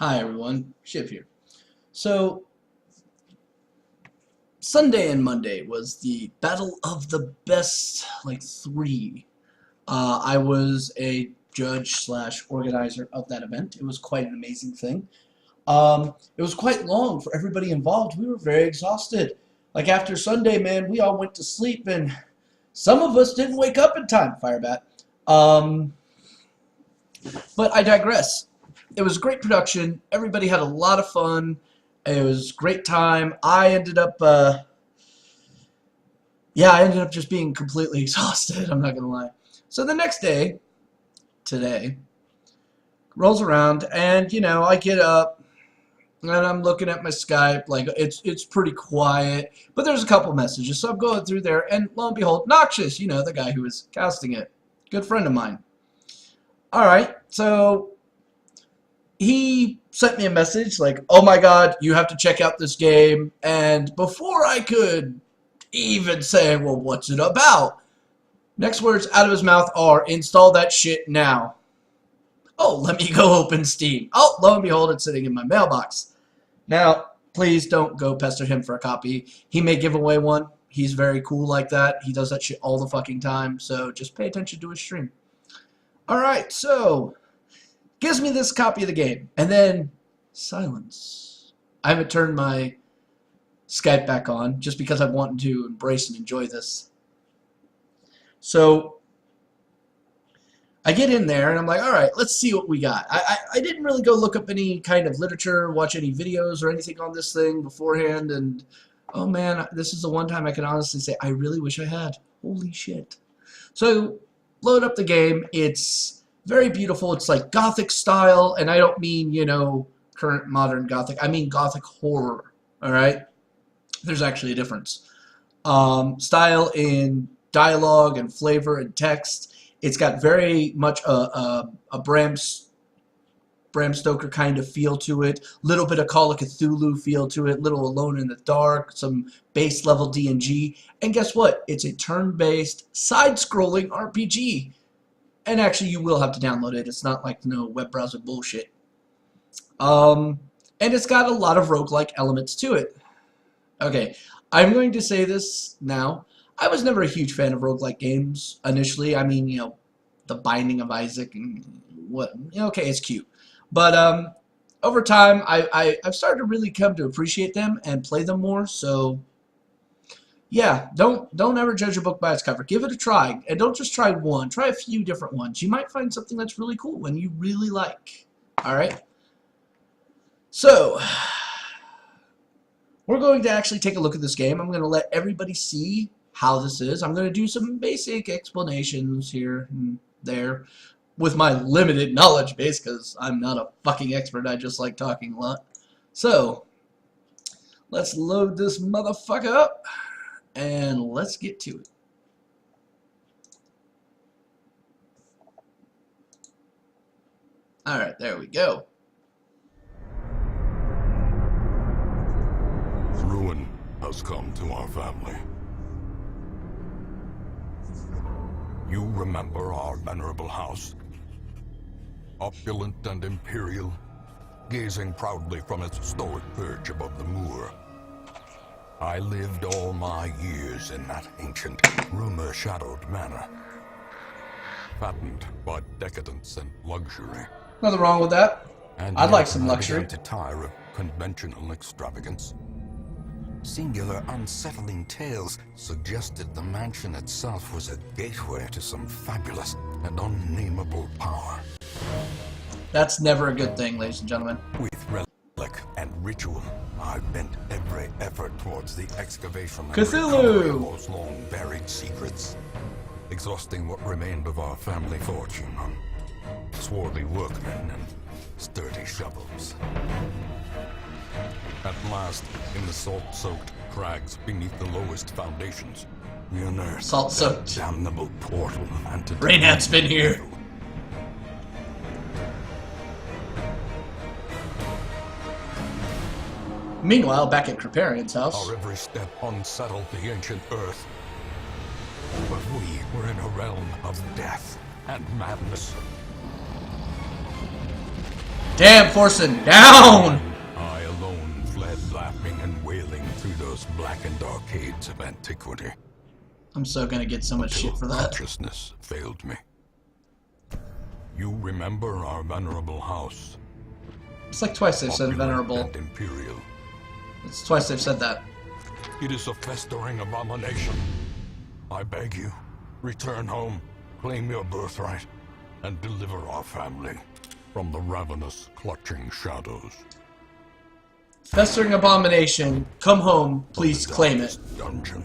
Hi everyone, Shiv here. So, Sunday and Monday was the battle of the best, like, three. I was a judge slash organizer of that event. It was quite an amazing thing. It was quite long for everybody involved. We were very exhausted. Like, after Sunday, man, we all went to sleep, and some of us didn't wake up in time, Firebat. Um, but I digress. It was great production. Everybody had a lot of fun. It was a great time. I ended up just being completely exhausted. I'm not gonna lie. So the next day, today, rolls around, and I get up and I'm looking at my Skype. Like it's pretty quiet, but there's a couple messages. So I'm going through there, and lo and behold, Noxious, the guy who was casting it, good friend of mine. All right, so he sent me a message like, "Oh my God, you have to check out this game." And before I could even say, "Well, what's it about?" next words out of his mouth are, "Install that shit now." Oh, let me go open Steam. Oh, lo and behold, it's sitting in my mailbox. Now, please don't go pester him for a copy. He may give away one. He's very cool like that. He does that shit all the fucking time. So just pay attention to his stream. Alright, so gives me this copy of the game. And then silence. I haven't turned my Skype back on just because I want to embrace and enjoy this. So I get in there and I'm like, all right, let's see what we got. I didn't really go look up any kind of literature, watch any videos or anything on this thing beforehand, and oh man, this is the one time I can honestly say I really wish I had. Holy shit. So load up the game. It's very beautiful. It's like Gothic style, and I don't mean, current modern Gothic. I mean Gothic horror, all right? There's actually a difference. Style in dialogue and flavor and text. It's got very much a Bram Stoker kind of feel to it. Little bit of Call of Cthulhu feel to it. Little Alone in the Dark. Some base level D&G. And guess what? It's a turn-based, side-scrolling RPG. And actually, you will have to download it. It's not like no web browser bullshit. And it's got a lot of roguelike elements to it. Okay, I'm going to say this now. I was never a huge fan of roguelike games initially. I mean, The Binding of Isaac and what, okay, it's cute. But over time, I've started to really come to appreciate them and play them more. So, yeah, don't ever judge a book by its cover. Give it a try, and don't just try one. Try a few different ones. You might find something that's really cool and you really like. All right. So we're going to actually take a look at this game. I'm going to let everybody see how this is. I'm going to do some basic explanations here and there with my limited knowledge base, because I'm not a fucking expert. I just like talking a lot. So let's load this motherfucker up and let's get to it. Alright, there we go. Ruin has come to our family. You remember our venerable house? Opulent and imperial, gazing proudly from its stoic perch above the moor. I lived all my years in that ancient, rumor-shadowed manor, fattened by decadence and luxury. Nothing wrong with that. And I'd like some luxury. I began to tire of conventional extravagance. Singular, unsettling tales suggested the mansion itself was a gateway to some fabulous and unnameable power. That's never a good thing, ladies and gentlemen. With relic and ritual, I bent every effort towards the excavation and Cthulhu! recovery of those long-buried secrets, exhausting what remained of our family fortune on swarthy workmen and sturdy shovels. At last, in the salt-soaked crags beneath the lowest foundations, we unearthed Salt-soaked. that damnable portal and to Rainhat's been here. Meanwhile, back at Kriparian's house. Our every step unsettled the ancient earth. But we were in a realm of death and madness. Damn, Forsen, down! I alone fled laughing and wailing through those blackened arcades of antiquity. I'm so gonna get so much shit for that. Consciousness failed me. You remember our venerable house? It's like twice they've said Opulent venerable. and imperial. It's twice they've said that. It is a festering abomination. I beg you, return home, claim your birthright, and deliver our family from the ravenous, clutching shadows. Festering abomination, come home, please claim it. Dungeon.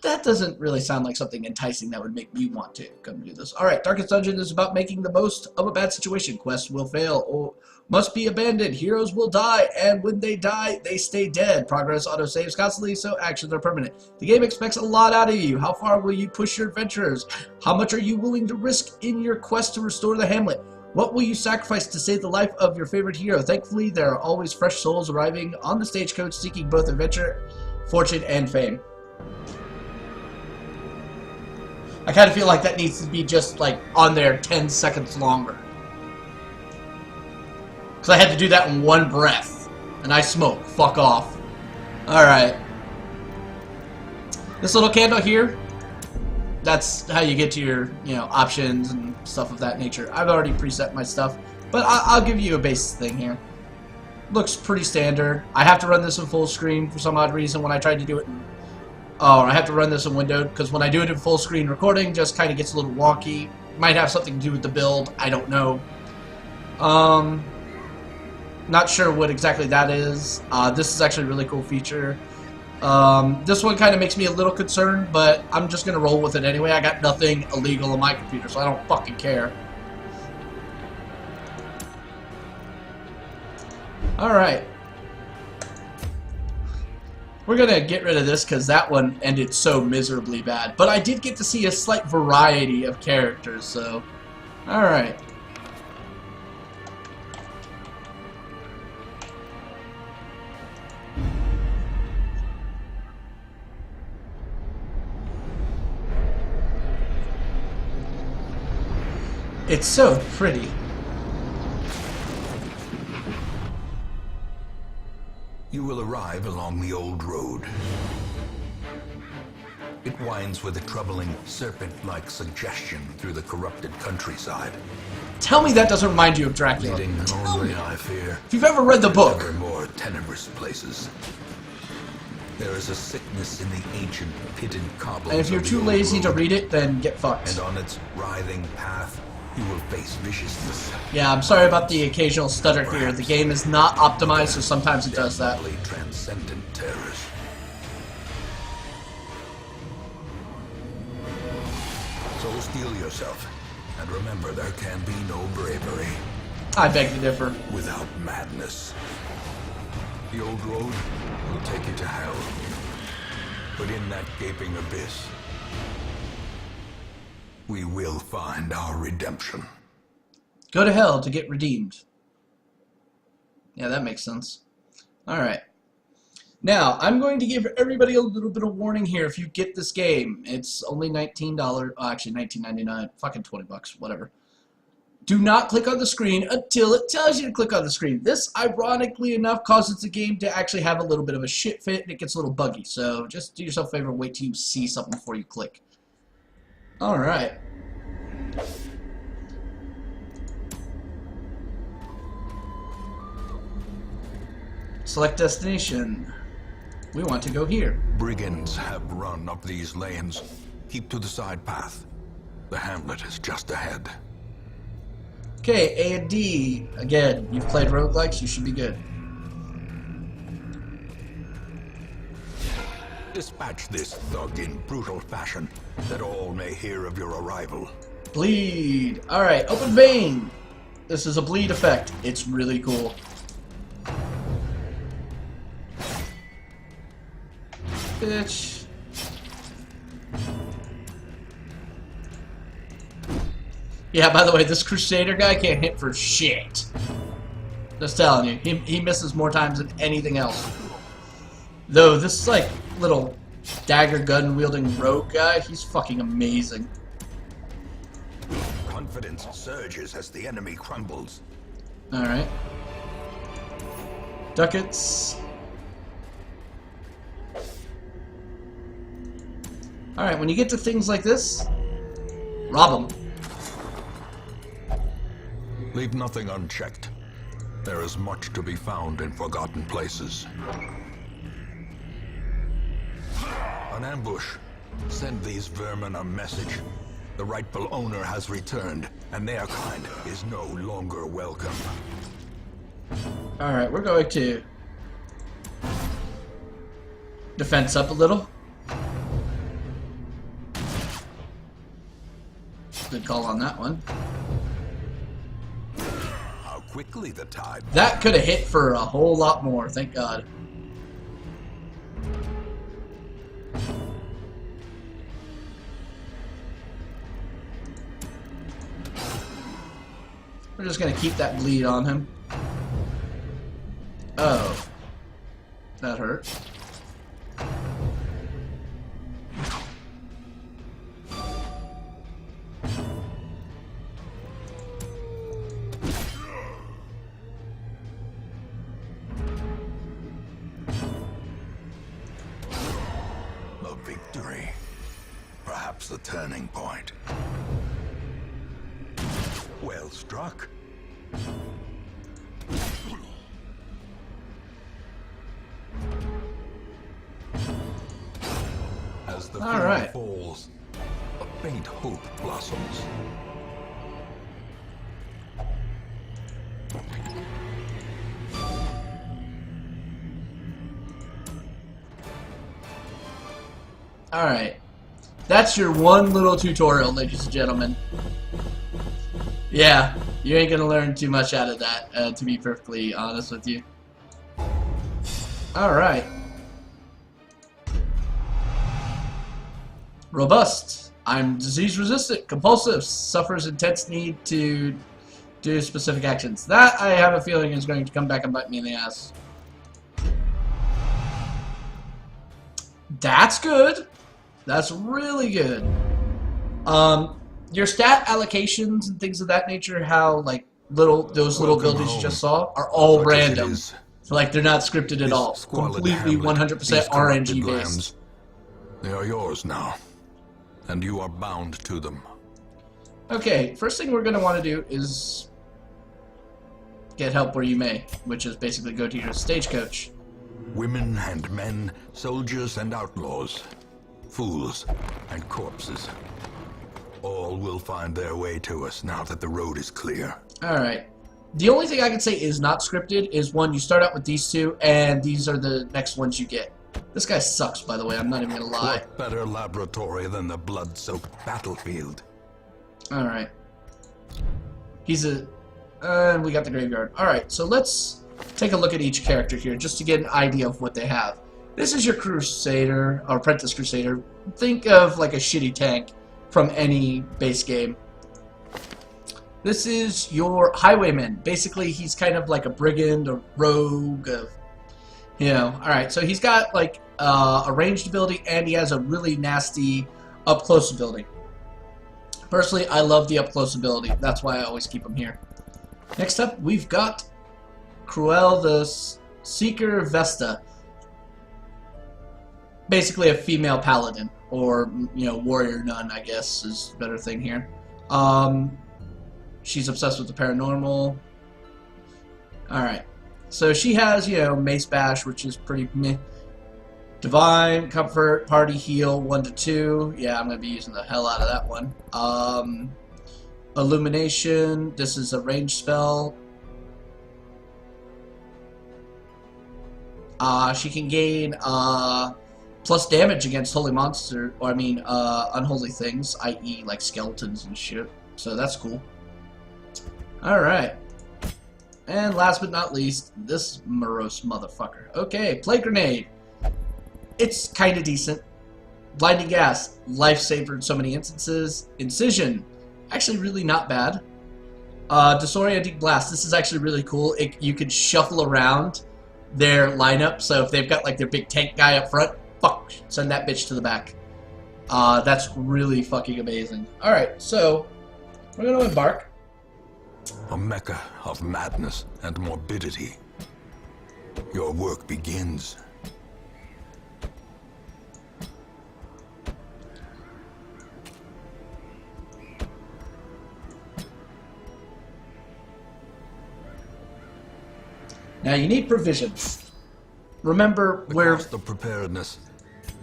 That doesn't really sound like something enticing that would make me want to come do this. Alright, Darkest Dungeon is about making the most of a bad situation. Quests will fail or must be abandoned. Heroes will die, and when they die, they stay dead. Progress auto-saves constantly, so actions are permanent. The game expects a lot out of you. How far will you push your adventurers? How much are you willing to risk in your quest to restore the hamlet? What will you sacrifice to save the life of your favorite hero? Thankfully, there are always fresh souls arriving on the stagecoach seeking both adventure, fortune, and fame. I kind of feel like that needs to be just, like, on there 10 seconds longer. Because I had to do that in one breath. And I smoke. Fuck off. Alright. This little candle here, that's how you get to your, you know, options and stuff of that nature. I've already preset my stuff. But I'll give you a base thing here. Looks pretty standard. I have to run this in full screen for some odd reason when I tried to do it in... Oh, I have to run this in windowed, because when I do it in full screen recording, just kind of gets a little wonky. Might have something to do with the build, I don't know. Not sure what exactly that is. This is actually a really cool feature. This one kind of makes me a little concerned, but I'm just going to roll with it anyway. I got nothing illegal on my computer, so I don't fucking care. Alright. We're going to get rid of this because that one ended so miserably bad. But I did get to see a slight variety of characters, so... Alright. It's so pretty. You will arrive along the old road. It winds with a troubling, serpent-like suggestion through the corrupted countryside. Tell me that doesn't remind you of Dracula. Leading only, I fear, If you've ever read the book. ever more tenebrous places. There is a sickness in the ancient pitted cobbles. And if you're of the too old lazy to road, read it, then get fucked. and on its writhing path, you will face viciousness. Yeah, I'm sorry about the occasional stutter here. The game is not optimized, so sometimes it does that. Definitely transcendent terrors. So steel yourself, and remember there can be no bravery I beg to differ. without madness. The old road will take you to hell, but in that gaping abyss, we will find our redemption. Go to hell to get redeemed. Yeah, that makes sense. Alright. Now, I'm going to give everybody a little bit of warning here if you get this game. It's only $19, actually $19.99, fucking 20 bucks, whatever. Do not click on the screen until it tells you to click on the screen. This, ironically enough, causes the game to actually have a little bit of a shit fit and it gets a little buggy. So just do yourself a favor and wait till you see something before you click. Alright. Select destination. We want to go here. Brigands have run up these lanes. Keep to the side path. The hamlet is just ahead. Okay, A and D. Again, you've played roguelikes, you should be good. Dispatch this thug in brutal fashion, that all may hear of your arrival. Bleed. Alright, open vein. This is a bleed effect. It's really cool. Bitch. Yeah, by the way, this Crusader guy can't hit for shit. Just telling you, he misses more times than anything else. Though, this, like, little dagger gun wielding rogue guy, he's fucking amazing. confidence surges as the enemy crumbles. Alright. Ducats. Alright, when you get to things like this, rob them. Leave nothing unchecked. There is much to be found in forgotten places. An ambush. Send these vermin a message. The rightful owner has returned, and their kind is no longer welcome. Alright, we're going to defense up a little. Good call on that one. How quickly the tide... That could have hit for a whole lot more, thank God. We're just gonna keep that bleed on him. Oh. That hurt. A victory. Perhaps the turning point. Well struck. As the film falls, a faint hope blossoms. Alright. That's your one little tutorial, ladies and gentlemen. Yeah, you ain't gonna learn too much out of that, to be perfectly honest with you. Alright. Robust. I'm disease resistant, compulsive, suffers intense need to do specific actions. That, I have a feeling, is going to come back and bite me in the ass. That's good. That's really good. Your stat allocations and things of that nature, how like those little buildings you just saw are all random. So like they're not scripted at all. Completely 100% RNG based. They are yours now, and you are bound to them. Okay, first thing we're gonna want to do is get help where you may, which is basically go to your stagecoach. Women and men, soldiers and outlaws, fools and corpses. All will find their way to us now that the road is clear. Alright. The only thing I can say is not scripted is one, you start out with these two, and these are the next ones you get. This guy sucks, by the way, I'm not even gonna lie. What better laboratory than the blood-soaked battlefield? Alright. He's a... And we got the graveyard. Alright, so let's take a look at each character here, just to get an idea of what they have. This is your Crusader, or Apprentice Crusader. Think of like a shitty tank from any base game. This is your Highwayman. Basically, he's kind of like a brigand, a rogue, you know. Alright, so he's got like a ranged ability, and he has a really nasty up-close ability. Personally, I love the up-close ability. That's why I always keep him here. Next up, we've got Cruel the Seeker Vesta. Basically a female paladin, or, you know, warrior nun, I guess, is a better thing here. She's obsessed with the paranormal. Alright. So she has, you know, Mace Bash, which is pretty meh. Divine, Comfort, Party Heal, 1 to 2. Yeah, I'm going to be using the hell out of that one. Illumination. This is a ranged spell. She can gain plus damage against holy monster, or I mean unholy things, i.e. like skeletons and shit. So that's cool. Alright. And last but not least, this morose motherfucker. Okay, Plague Grenade. It's kinda decent. Blinding Gas, lifesaver in so many instances. Incision, actually really not bad. Disorienting Blast, this is actually really cool. You can shuffle around their lineup, so if they've got like their big tank guy up front, fuck, send that bitch to the back. That's really fucking amazing. Alright, so We're going to embark. A mecca of madness and morbidity. Your work begins. Now you need provisions. Remember, The where cost of preparedness,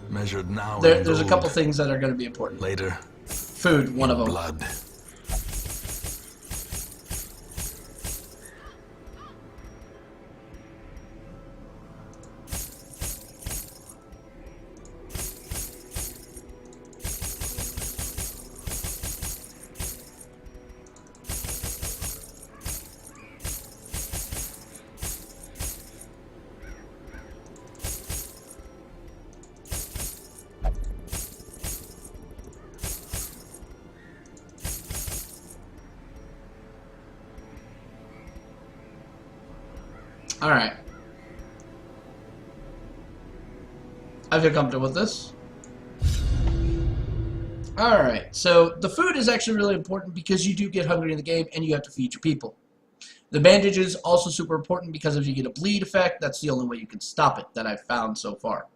measured now in there's a gold. couple things that are going to be important. Later, Food, one of them. blood. All right. I feel comfortable with this. All right. So the food is actually really important because you do get hungry in the game and you have to feed your people. The bandage is also super important because if you get a bleed effect, that's the only way you can stop it that I've found so far.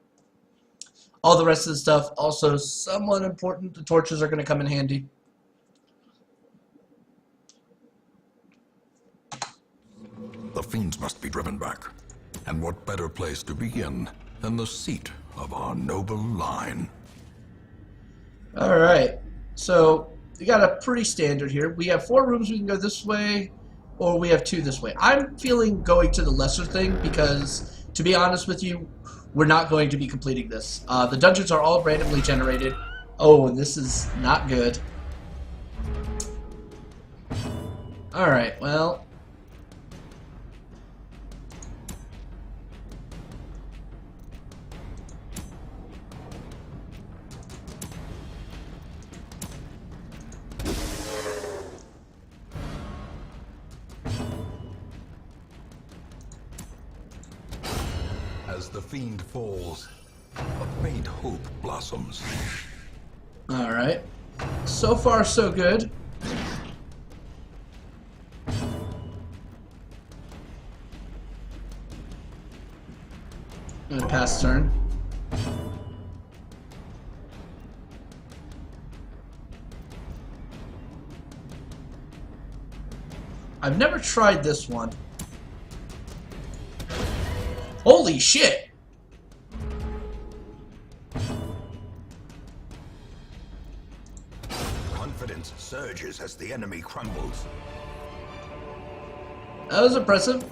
All the rest of the stuff also somewhat important. The torches are going to come in handy. The fiends must be driven back. And what better place to begin than the seat of our noble line? Alright, so we got a pretty standard here. We have 4 rooms we can go this way, or we have 2 this way. I'm feeling going to the lesser thing because, to be honest with you, we're not going to be completing this. The dungeons are all randomly generated. Oh, and this is not good. Alright, well... As the fiend falls, a faint hope blossoms. Alright. So far, so good. I'm gonna pass turn. I've never tried this one. Holy shit! Confidence surges as the enemy crumbles. That was impressive.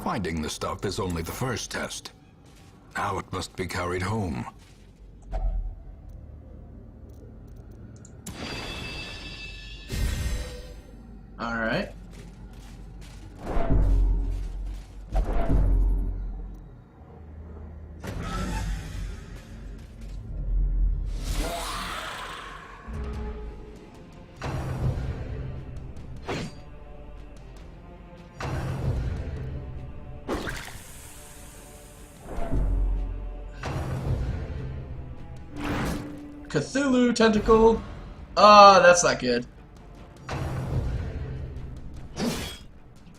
Finding the stuff is only the first test. Now it must be carried home. Alright. Cthulhu tentacle. Ah, that's not good.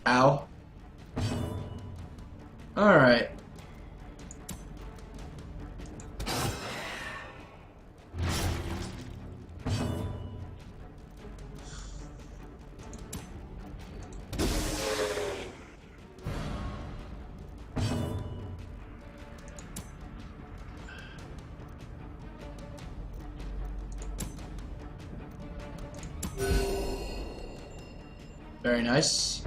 Ow. Alright. Very nice.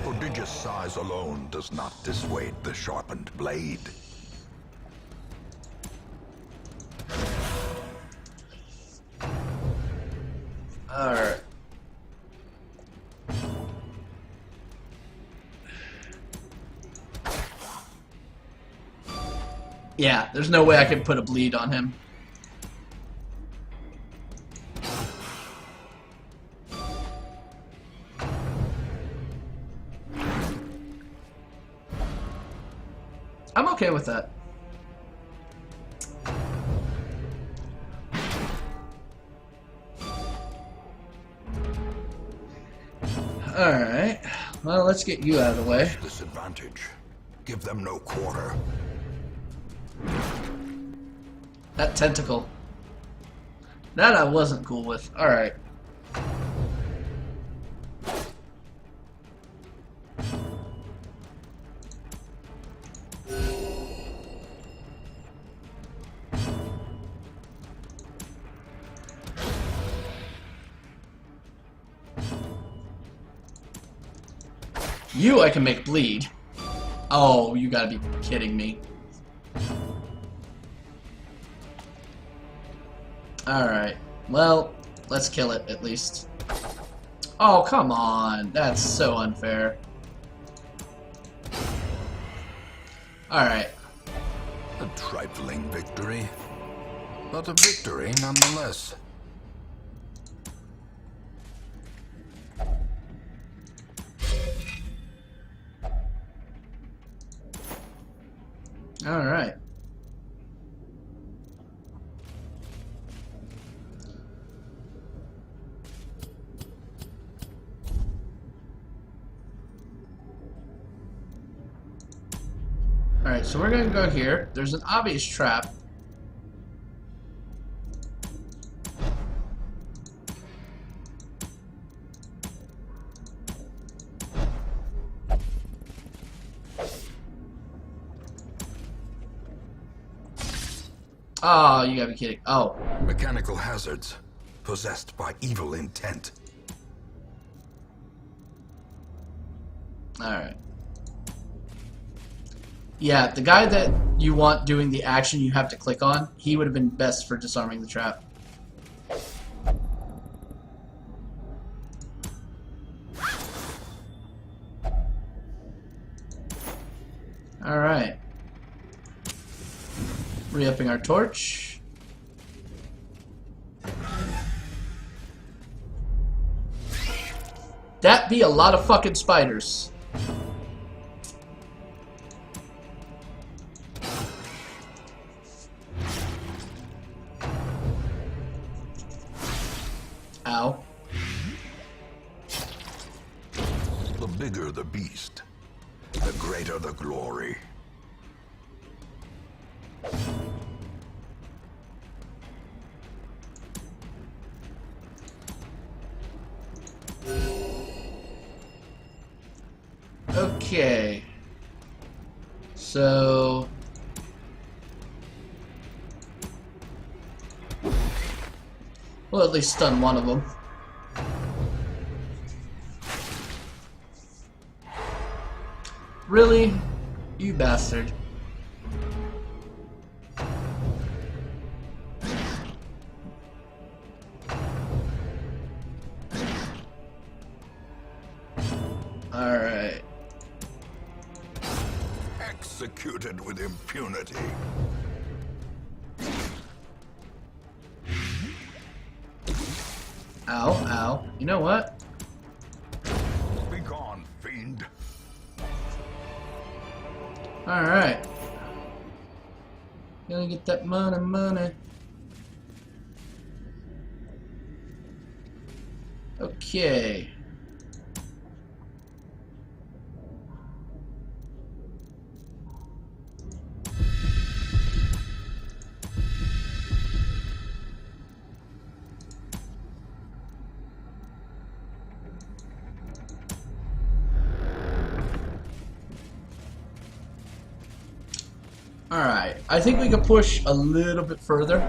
Prodigious size alone does not dissuade the sharpened blade. Alright. Yeah, there's no way I could put a bleed on him. I'm okay with that. Alright. Well, let's get you out of the way. Disadvantage. Give them no quarter. That tentacle. That I wasn't cool with. Alright. You I can make bleed. Oh, you gotta be kidding me. Alright. Well, let's kill it at least. Oh, come on. That's so unfair. Alright. A trifling victory, but a victory nonetheless. Alright. Alright, so we're gonna go here. There's an obvious trap. Oh, you gotta be kidding. Oh. Mechanical hazards, possessed by evil intent. Alright. Yeah, the guy that you want doing the action you have to click on, he would have been best for disarming the trap. Alright. Re-upping our torch. That be a lot of fucking spiders. Ow. The bigger the beast, the greater the glory. Okay. So... we'll at least stun one of them. Really? You bastard. Alright. Executed with impunity. Ow, ow. You know what? Be gone, fiend. Alright. Gonna get that money. Okay. Alright, I think we can push a little bit further.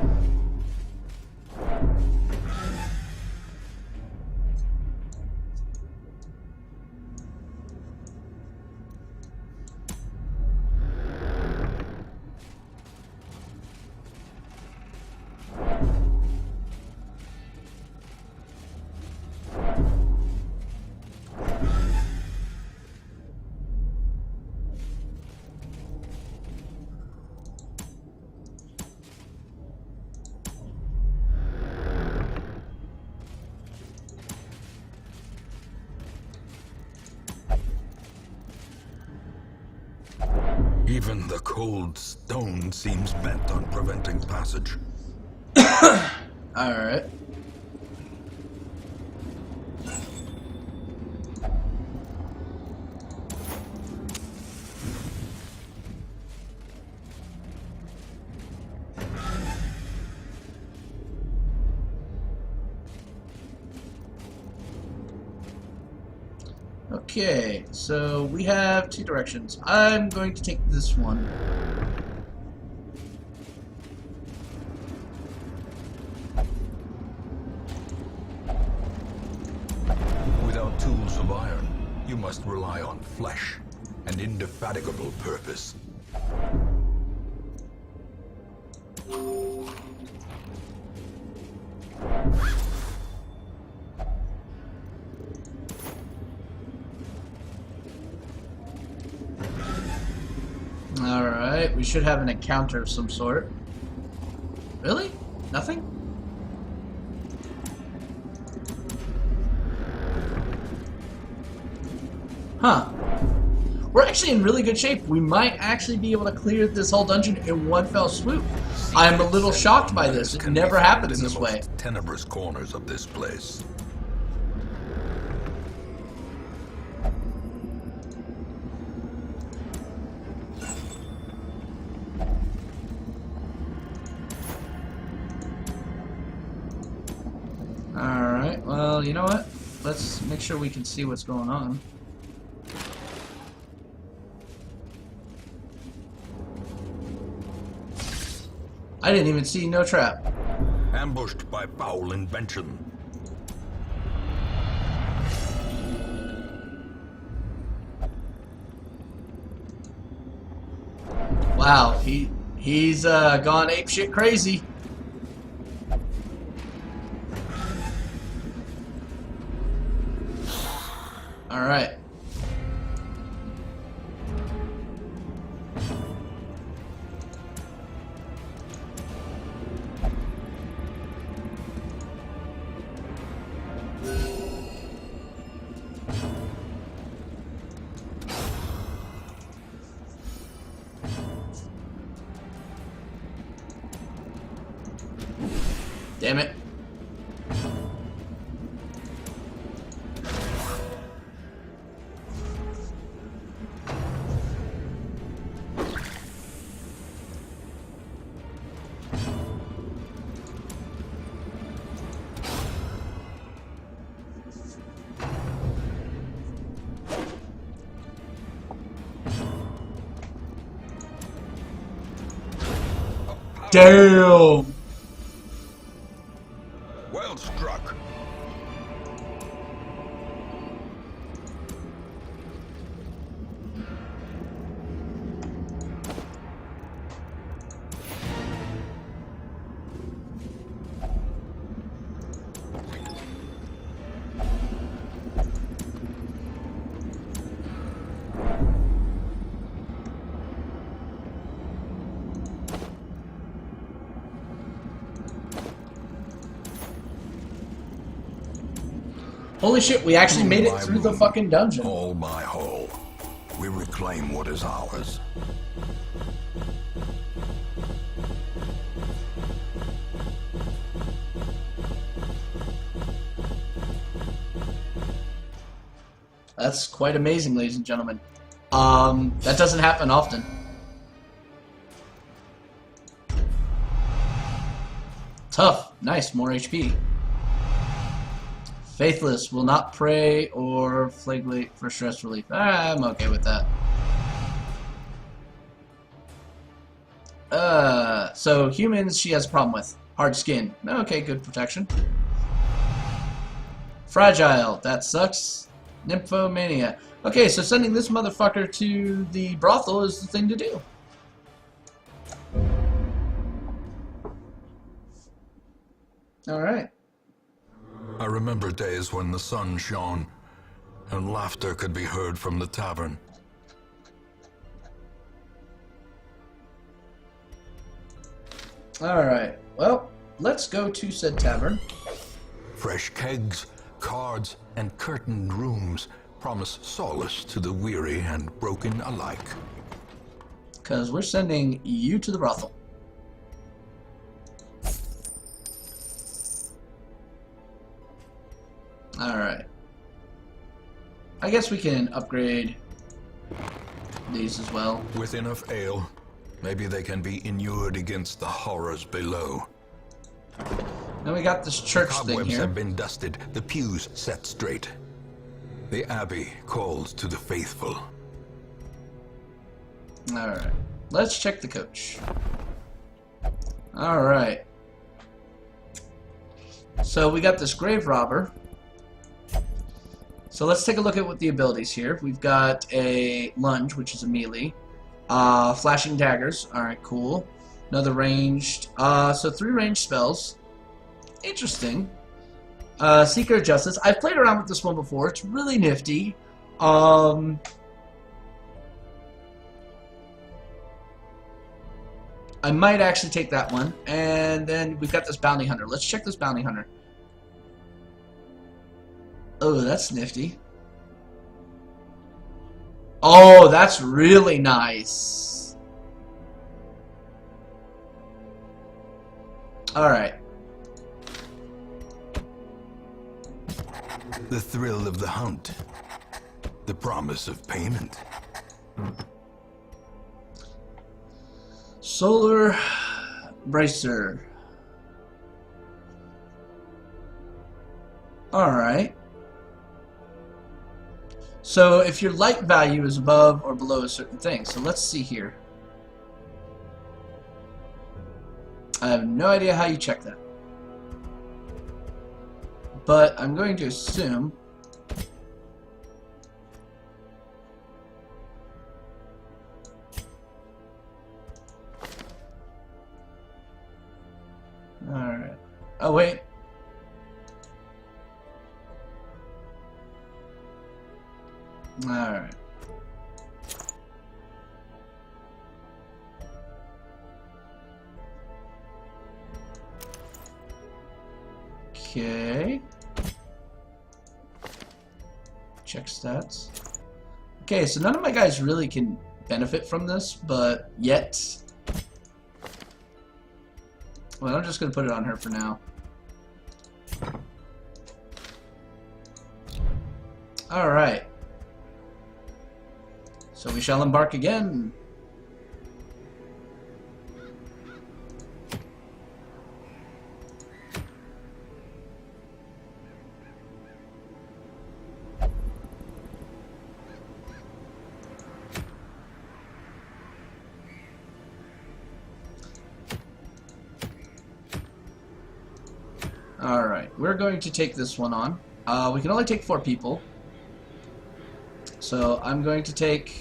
Even the cold stone seems bent on preventing passage. Alright. Okay, so we have two directions. I'm going to take this one. Without tools of iron, you must rely on flesh and indefatigable purpose. Alright, we should have an encounter of some sort. Really? Nothing? Huh. We're actually in really good shape. We might actually be able to clear this whole dungeon in one fell swoop. I'm a little shocked by this. It never happens this way. Tenebrous corners of this place. Alright, well, you know what? Let's make sure we can see what's going on. I didn't even see no trap. Ambushed by foul invention. Wow, he's gone apeshit crazy. All right. Damn it. Damn. Well struck. Holy shit, we actually made it through the fucking dungeon. Hole by hole, we reclaim what is ours. That's quite amazing, ladies and gentlemen. That doesn't happen often. Tough. Nice, more HP. Faithless will not pray or flagellate for stress relief. I'm okay with that. So humans she has a problem with. Hard skin. Okay, good protection. Fragile. That sucks. Nymphomania. Okay, so sending this motherfucker to the brothel is the thing to do. Alright. I remember days when the sun shone and laughter could be heard from the tavern. Alright, well, let's go to said tavern. Fresh kegs, cards, and curtained rooms promise solace to the weary and broken alike. Because we're sending you to the brothel. Alright. I guess we can upgrade these as well. With enough ale, maybe they can be inured against the horrors below. Then we got this church thing Cobwebs here. have been dusted, the pews set straight. The abbey calls to the faithful. Alright. Let's check the coach. Alright. So we got this grave robber. So let's take a look at what the abilities here. We've got a lunge, which is a melee. Flashing daggers. Alright, cool. Another ranged. So 3 ranged spells. Interesting. Seeker of Justice. I've played around with this one before. It's really nifty. I might actually take that one. And then we've got this Bounty Hunter. Let's check this Bounty Hunter. Oh, that's nifty. Oh, that's really nice. Alright. The thrill of the hunt. The promise of payment. Solar Bracer. Alright. So if your light value is above or below a certain thing. So let's see here. I have no idea how you check that. But I'm going to assume alright. Oh wait. Alright. Okay. Check stats. Okay, so none of my guys really can benefit from this, but yet. Well, I'm just going to put it on her for now. Alright. So we shall embark again. Alright, we're going to take this one on. We can only take 4 people. So I'm going to take...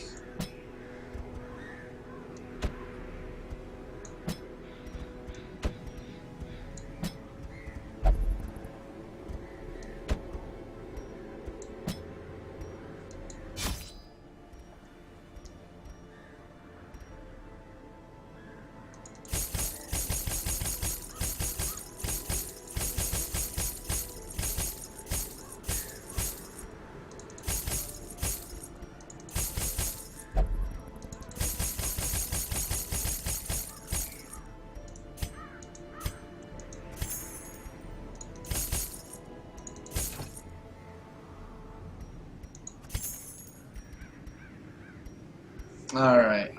Alright,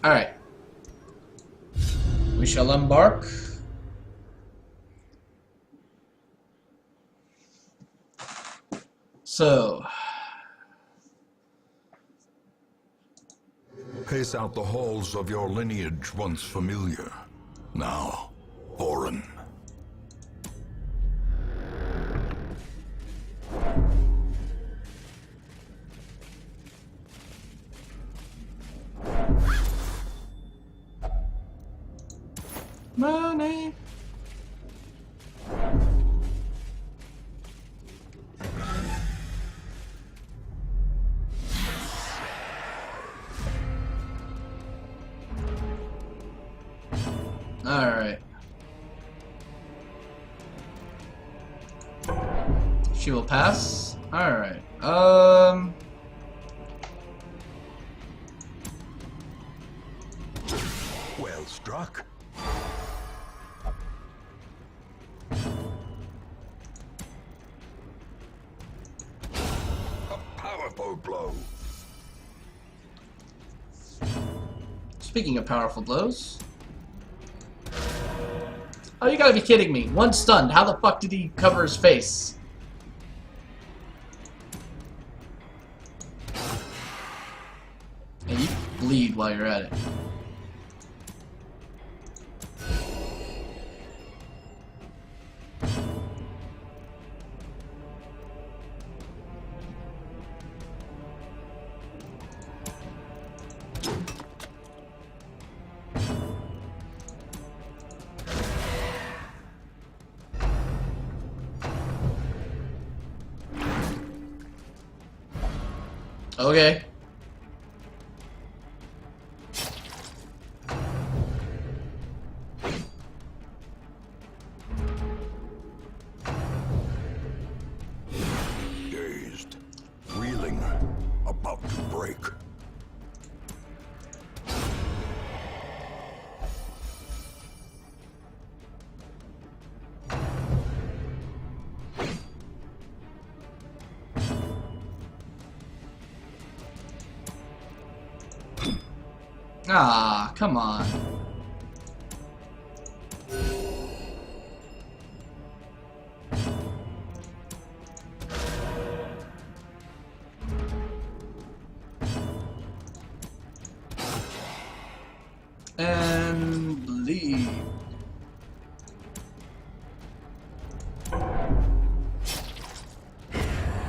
Alright. We shall embark. So... Pace out the halls of your lineage once familiar, now foreign. Money. Alright. She will pass. Alright. Um. Well struck. A powerful blow. Speaking of powerful blows. Oh, you gotta be kidding me. One stunned. How the fuck did he cover his face? And you bleed while you're at it. Okay. Dazed. Reeling. About to break. Ah, come on. And bleed.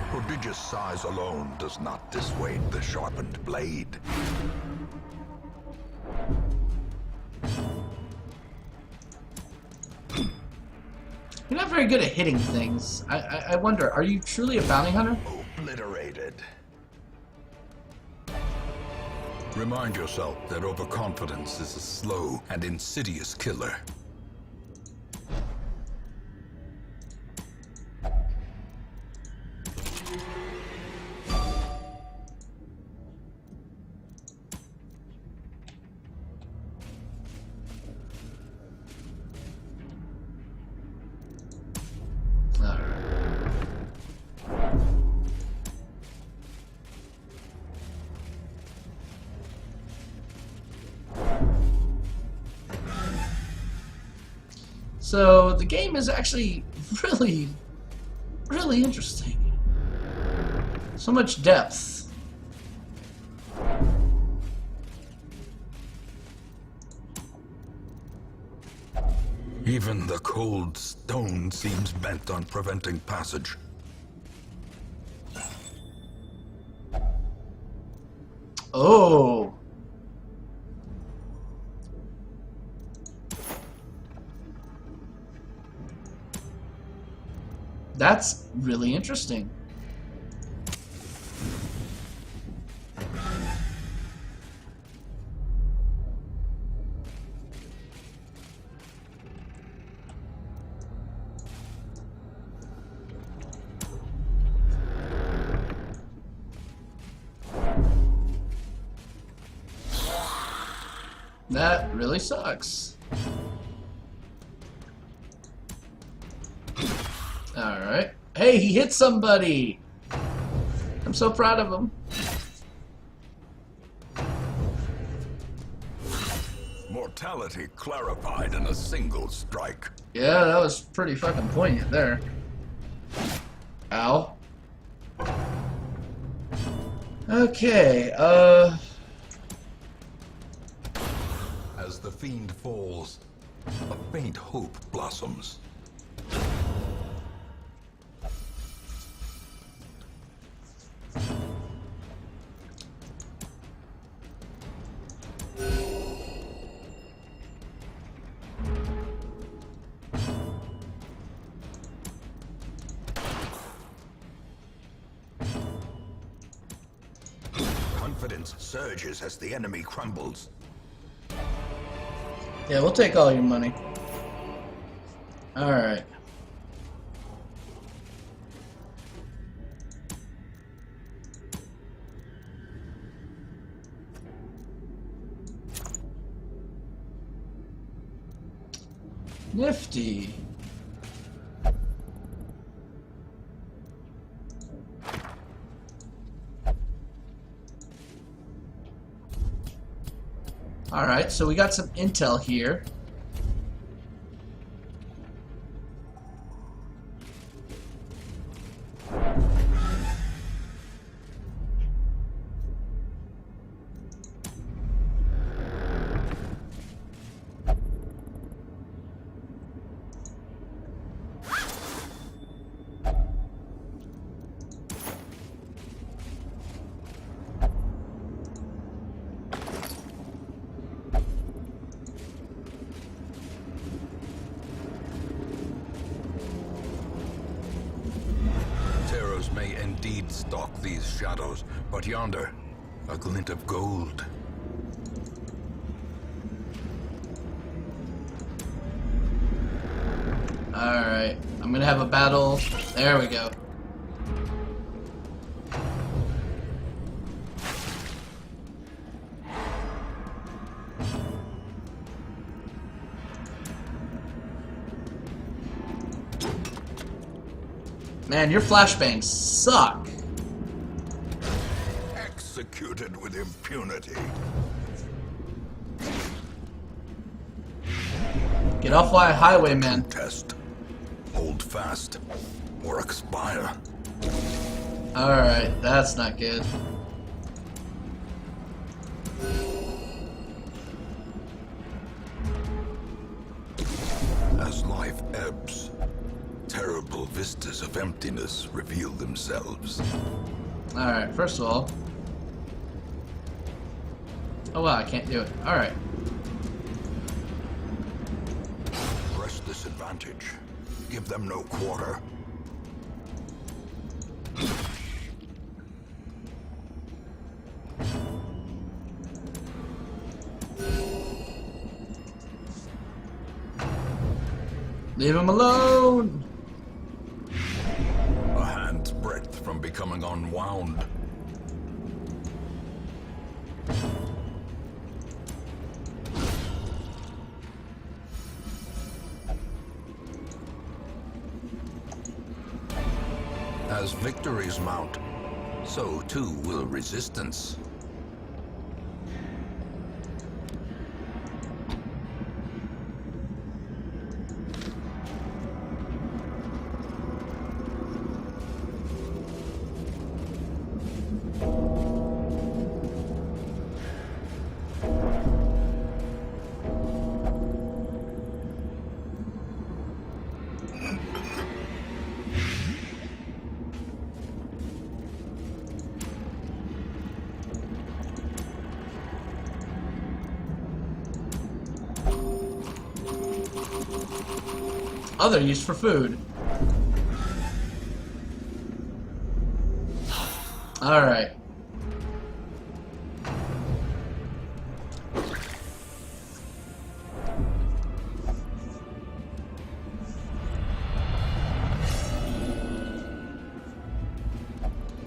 Prodigious size alone does not dissuade the sharpened blade. You're not very good at hitting things. I wonder, are you truly a bounty hunter? Obliterated. Remind yourself that overconfidence is a slow and insidious killer. So the game is actually really, really interesting. So much depth. Even the cold stone seems bent on preventing passage. Oh. That's really interesting. That really sucks. Alright. Hey, he hit somebody! I'm so proud of him. Mortality clarified in a single strike. Yeah, that was pretty fucking poignant there. Ow. Okay, As the fiend falls, a faint hope blossoms. Confidence surges as the enemy crumbles. yeah, we'll take all your money. Alright. Nifty. Alright, so we got some intel here. May indeed stalk these shadows, but yonder, a glint of gold. Alright, I'm gonna have a battle. There we go. Man, your flashbangs suck. Executed with impunity. Get off my highway, man. Test. Hold fast, or expire. Alright, that's not good. As life ebbs, terrible vistas of emptiness reveal themselves. Alright, first of all. Oh wow, I can't do it. Alright. Press this advantage. Give them no quarter. Leave him alone! A hand's breadth from becoming unwound. As victories mount, so too will resistance. Other use for food. Alright.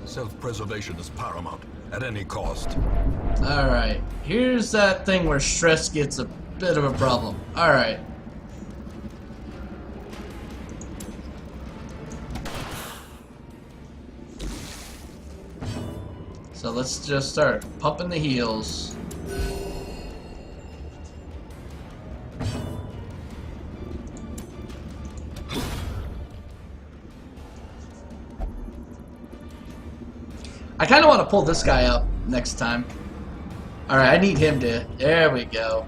Self-preservation is paramount, at any cost. Alright. Here's that thing where stress gets a bit of a problem. Alright. So let's just start pumping the heals. I kind of want to pull this guy up next time. Alright, I need him to... There we go.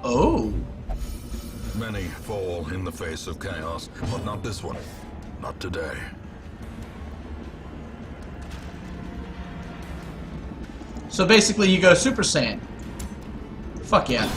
Oh. Many fall in the face of chaos, but not this one. Not today. So basically you go Super Saiyan. Fuck yeah.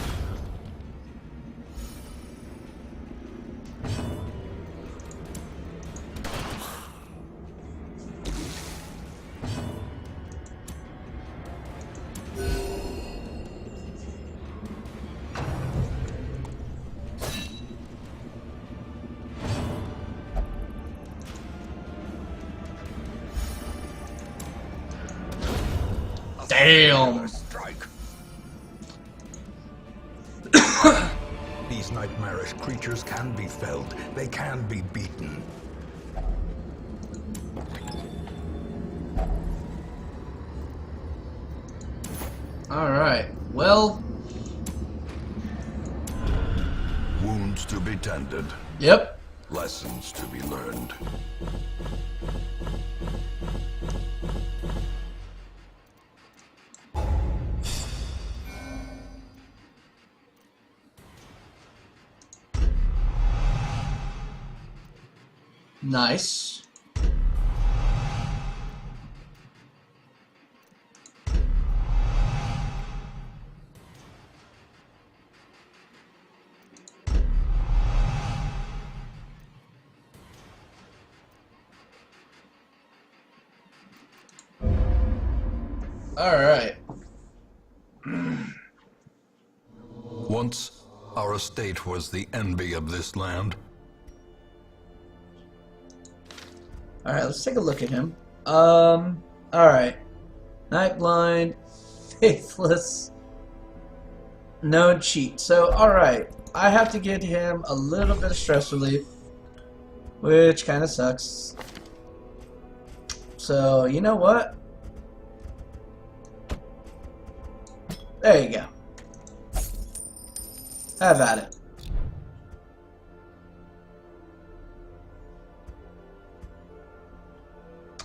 Bam! Strike. These nightmarish creatures can be felled. They can be beaten. Alright, well... Wounds to be tended. Yep. Lessons to be learned. Nice. Alright. Once, our estate was the envy of this land. Alright, let's take a look at him. Alright. Nightblind, Faithless, no cheat. So, alright. I have to get him a little bit of stress relief, which kind of sucks. So, you know what? There you go. Have at it.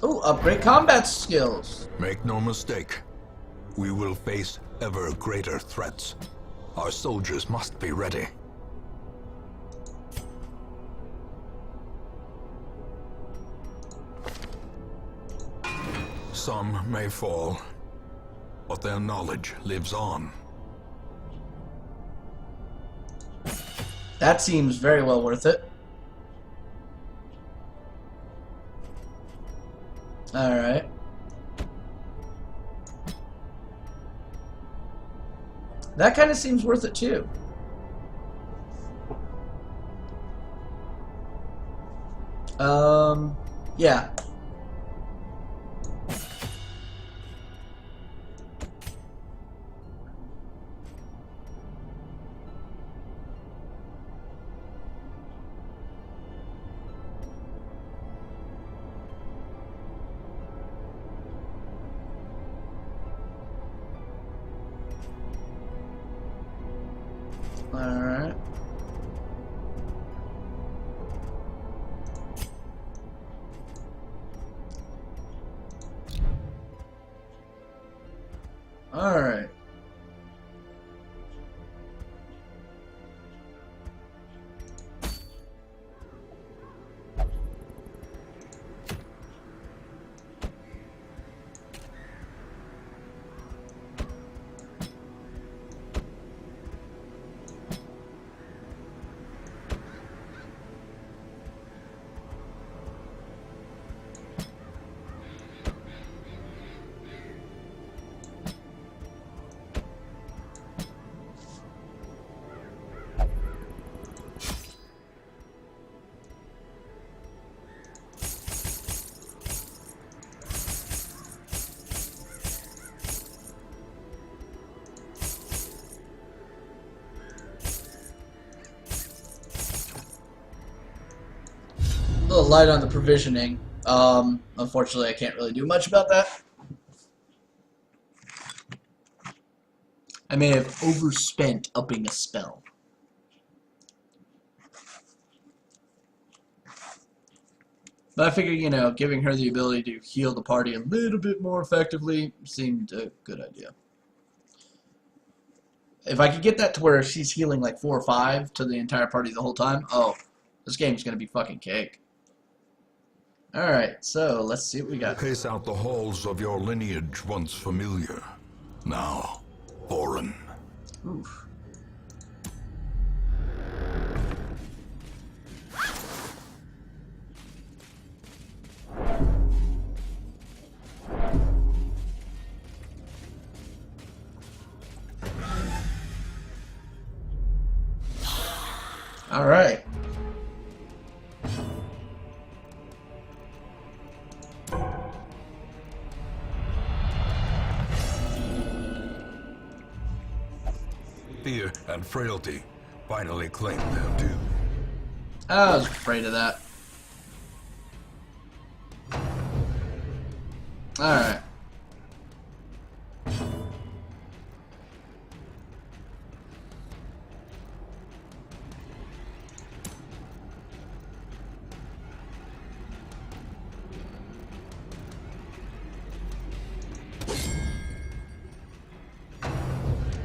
Ooh, upgrade combat skills. Make no mistake, we will face ever greater threats. Our soldiers must be ready. Some may fall, but their knowledge lives on. That seems very well worth it. Alright. That kind of seems worth it too. Yeah. Alright. Alright. A little light on the provisioning. Unfortunately, I can't really do much about that. I may have overspent upping a spell. But I figure, you know, giving her the ability to heal the party a little bit more effectively seemed a good idea. If I could get that to where she's healing like 4 or 5 to the entire party the whole time, oh, this game's gonna be fucking cake. Alright, so let's see what we got. Pace out the halls of your lineage once familiar, now foreign. Oof. Alright. And frailty finally claimed them too. I was afraid of that. Alright.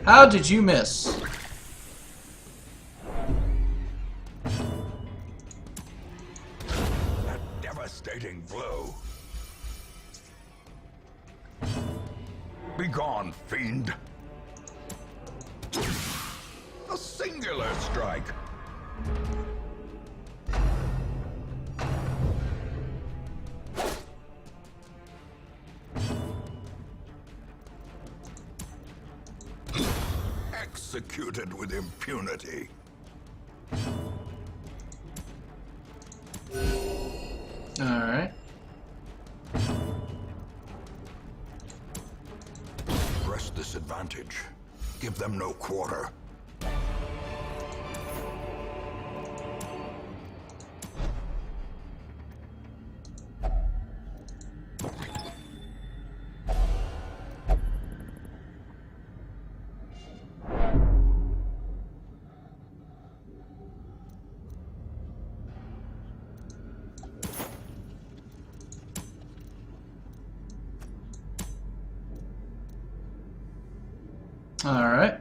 How did you miss? That devastating blow. Begone, fiend. A singular strike. Executed with impunity. Alright. Press this advantage. Give them no quarter. Alright.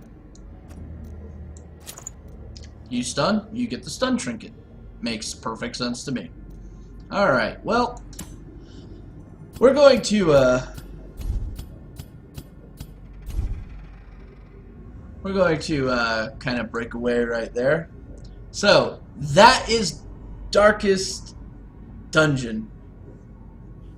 You stun, you get the stun trinket. Makes perfect sense to me. Alright, well, we're going to, kind of break away right there. So, that is Darkest Dungeon.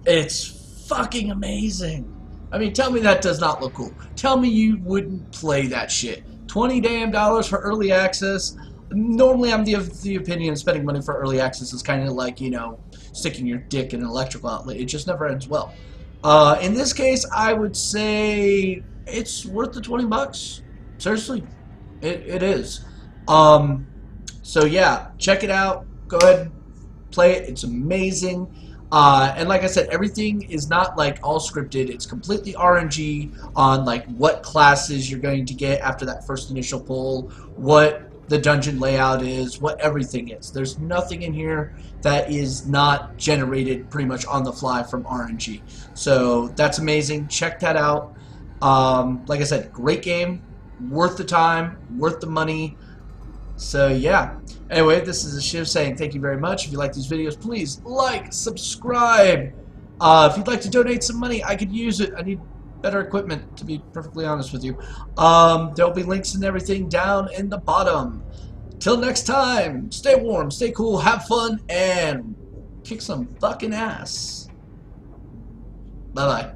It's fucking amazing. I mean, tell me that does not look cool. Tell me you wouldn't play that shit. $20 damn for early access. Normally, I'm of the opinion spending money for early access is kind of like, you know, sticking your dick in an electrical outlet. It just never ends well. In this case, I would say it's worth the $20. Seriously, it is. So yeah, check it out. Go ahead, play it. It's amazing. And like I said, everything is not like all scripted. It's completely RNG on like what classes you're going to get after that first initial pull, what the dungeon layout is, what everything is. There's nothing in here that is not generated pretty much on the fly from RNG. So that's amazing. Check that out. Like I said, great game, worth the time, worth the money. So yeah. Anyway, this is TheChiv saying thank you very much. If you like these videos, please like, subscribe. If you'd like to donate some money, I could use it. I need better equipment, to be perfectly honest with you. There'll be links and everything down in the bottom. Till next time, stay warm, stay cool, have fun, and kick some fucking ass. Bye-bye.